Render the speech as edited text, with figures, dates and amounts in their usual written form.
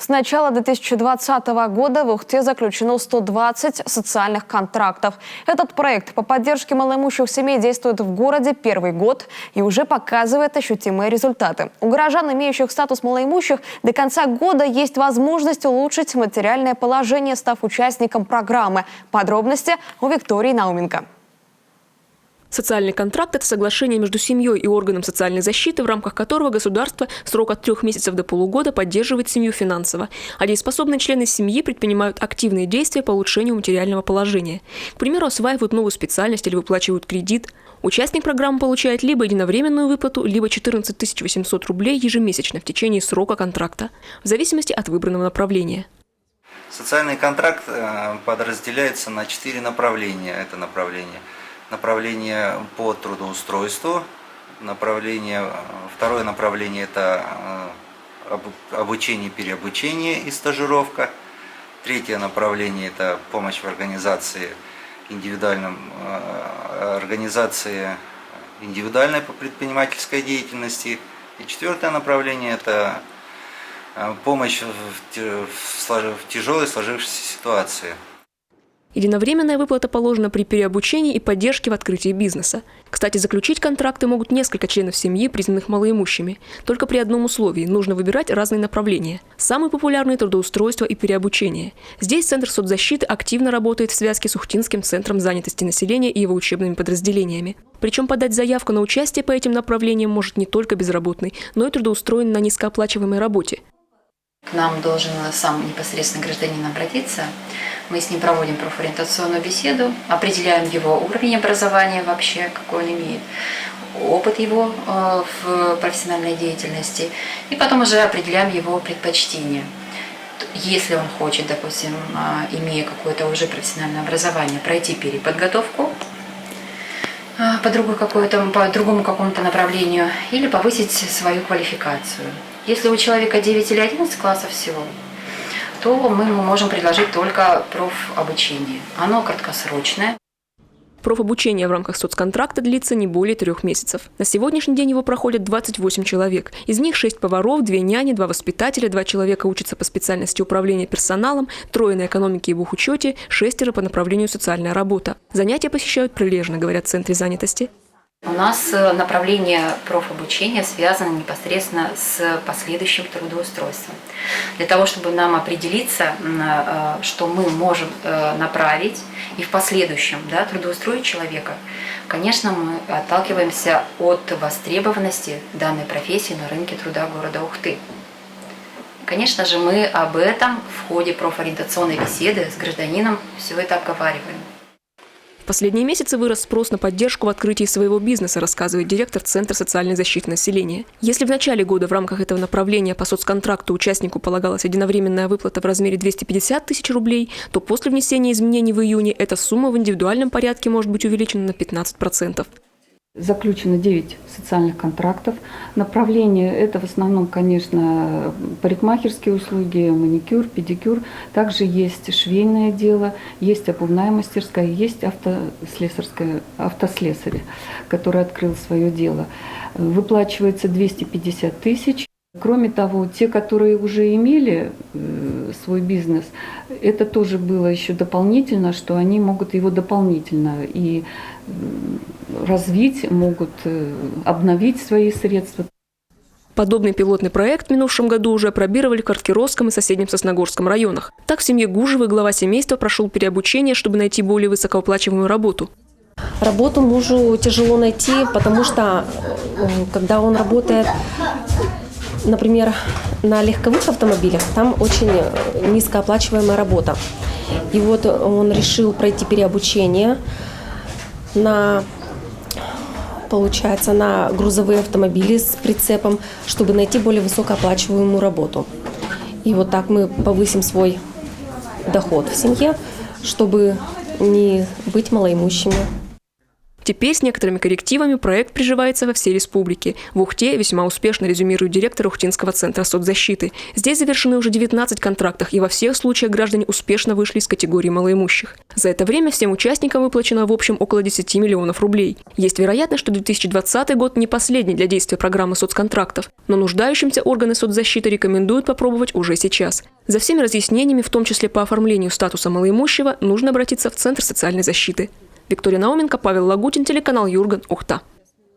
С начала 2020 года в Ухте заключено 120 социальных контрактов. Этот проект по поддержке малоимущих семей действует в городе первый год и уже показывает ощутимые результаты. У горожан, имеющих статус малоимущих, до конца года есть возможность улучшить материальное положение, став участником программы. Подробности у Виктории Науменко. Социальный контракт – это соглашение между семьей и органом социальной защиты, в рамках которого государство в срок от 3 месяцев до полугода поддерживает семью финансово, а дееспособные члены семьи предпринимают активные действия по улучшению материального положения. К примеру, осваивают новую специальность или выплачивают кредит. Участник программы получает либо единовременную выплату, либо 14 800 рублей ежемесячно в течение срока контракта, в зависимости от выбранного направления. Социальный контракт подразделяется на 4 направления. Это направление по трудоустройству, второе направление – это обучение, переобучение и стажировка. Третье направление – это помощь в организации индивидуальной предпринимательской деятельности. И четвертое направление – это помощь в тяжелой сложившейся ситуации. Единовременная выплата положена при переобучении и поддержке в открытии бизнеса. Кстати, заключить контракты могут несколько членов семьи, признанных малоимущими. Только при одном условии – нужно выбирать разные направления. Самые популярные – трудоустройство и переобучение. Здесь Центр соцзащиты активно работает в связке с Ухтинским центром занятости населения и его учебными подразделениями. Причем подать заявку на участие по этим направлениям может не только безработный, но и трудоустроенный на низкооплачиваемой работе. К нам должен сам непосредственно гражданин обратиться. Мы с ним проводим профориентационную беседу, определяем его уровень образования вообще, какой он имеет, опыт его в профессиональной деятельности, и потом уже определяем его предпочтения. Если он хочет, допустим, имея какое-то уже профессиональное образование, пройти переподготовку по другому какому-то направлению или повысить свою квалификацию. Если у человека 9 или 11 классов всего, то мы можем предложить только профобучение. Оно краткосрочное. Профобучение в рамках соцконтракта длится не более 3 месяцев. На сегодняшний день его проходят 28 человек. Из них 6 поваров, 2 няни, 2 воспитателя, 2 человека учатся по специальности управления персоналом, 3 на экономике и бухучете, 6 по направлению социальная работа. Занятия посещают прилежно, говорят в Центре занятости. У нас направление профобучения связано непосредственно с последующим трудоустройством. Для того, чтобы нам определиться, что мы можем направить и в последующем трудоустроить человека, конечно, мы отталкиваемся от востребованности данной профессии на рынке труда города Ухты. Конечно же, мы об этом в ходе профориентационной беседы с гражданином все это обговариваем. В последние месяцы вырос спрос на поддержку в открытии своего бизнеса, рассказывает директор Центра социальной защиты населения. Если в начале года в рамках этого направления по соцконтракту участнику полагалась единовременная выплата в размере 250 тысяч рублей, то после внесения изменений в июне эта сумма в индивидуальном порядке может быть увеличена на 15%. Заключено 9 социальных контрактов. Направление – это в основном, конечно, парикмахерские услуги, маникюр, педикюр. Также есть швейное дело, есть обувная мастерская, есть автослесарь, который открыл свое дело. Выплачивается 250 тысяч. Кроме того, те, которые уже имели свой бизнес, это тоже было еще дополнительно, что они могут его дополнительно и развить, могут обновить свои средства. Подобный пилотный проект в минувшем году уже опробировали в Карткировском и соседнем Сосногорском районах. Так, в семье Гужевой глава семейства прошел переобучение, чтобы найти более высокооплачиваемую работу. Работу мужу тяжело найти, потому что когда он работает, например, на легковых автомобилях, там очень низкооплачиваемая работа. И вот он решил пройти переобучение на грузовые автомобили с прицепом, чтобы найти более высокооплачиваемую работу. И вот так мы повысим свой доход в семье, чтобы не быть малоимущими. Теперь с некоторыми коррективами проект приживается во всей республике. В Ухте весьма успешно, резюмирует директор Ухтинского центра соцзащиты. Здесь завершены уже 19 контрактов, и во всех случаях граждане успешно вышли из категории малоимущих. За это время всем участникам выплачено в общем около 10 миллионов рублей. Есть вероятность, что 2020 год не последний для действия программы соцконтрактов, но нуждающимся органы соцзащиты рекомендуют попробовать уже сейчас. За всеми разъяснениями, в том числе по оформлению статуса малоимущего, нужно обратиться в Центр социальной защиты. Виктория Науменко, Павел Лагутин, телеканал Юрган, Ухта.